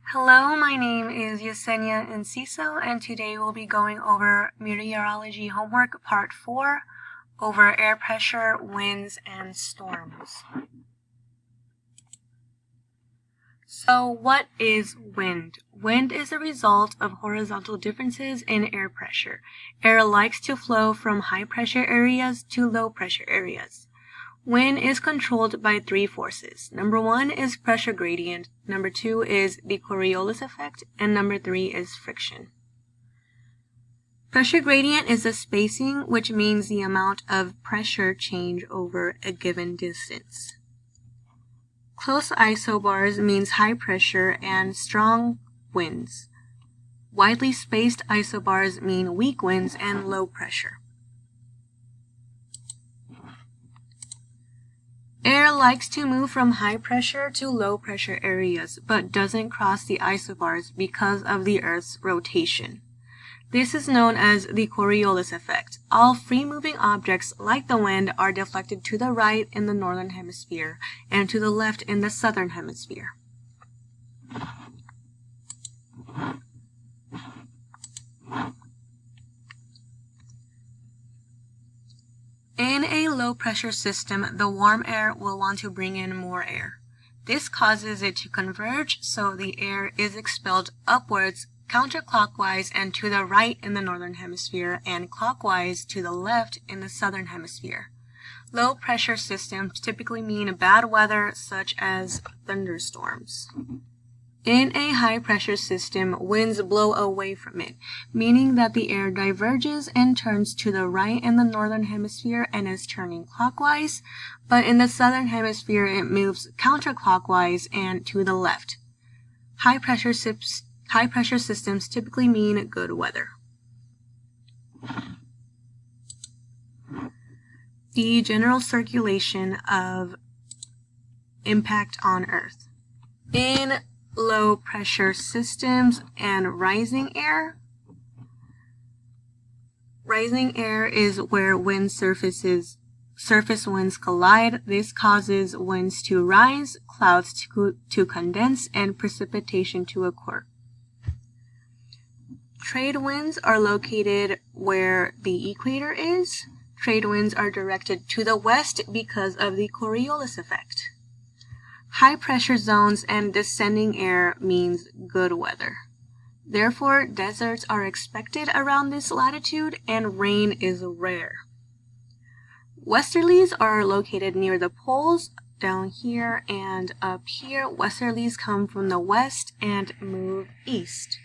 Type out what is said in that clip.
Hello, my name is Yesenia Enciso, and today we'll be going over Meteorology Homework Part 4 over air pressure, winds, and storms. So what is wind? Wind is a result of horizontal differences in air pressure. Air likes to flow from high pressure areas to low pressure areas. Wind is controlled by three forces. Number one is pressure gradient, number two is the Coriolis effect, and number three is friction. Pressure gradient is the spacing, which means the amount of pressure change over a given distance. Close isobars means high pressure and strong winds. Widely spaced isobars mean weak winds and low pressure. Air likes to move from high pressure to low pressure areas, but doesn't cross the isobars because of the Earth's rotation. This is known as the Coriolis effect. All free-moving objects, like the wind, are deflected to the right in the northern hemisphere and to the left in the southern hemisphere. In a low-pressure system, the warm air will want to bring in more air. This causes it to converge, so the air is expelled upwards, counterclockwise and to the right in the northern hemisphere, and clockwise to the left in the southern hemisphere. Low-pressure systems typically mean bad weather, such as thunderstorms. In a high-pressure system, winds blow away from it, meaning that the air diverges and turns to the right in the northern hemisphere and is turning clockwise, but in the southern hemisphere it moves counterclockwise and to the left. High-pressure systems typically mean good weather. The general circulation of impact on Earth. In low pressure systems and rising air. Rising air is where surface winds collide. This causes winds to rise, clouds to condense, and precipitation to occur. Trade winds are located where the equator is. Trade winds are directed to the west because of the Coriolis effect. High pressure zones and descending air means good weather. Therefore, deserts are expected around this latitude and rain is rare. Westerlies are located near the poles, down here and up here. Westerlies come from the west and move east.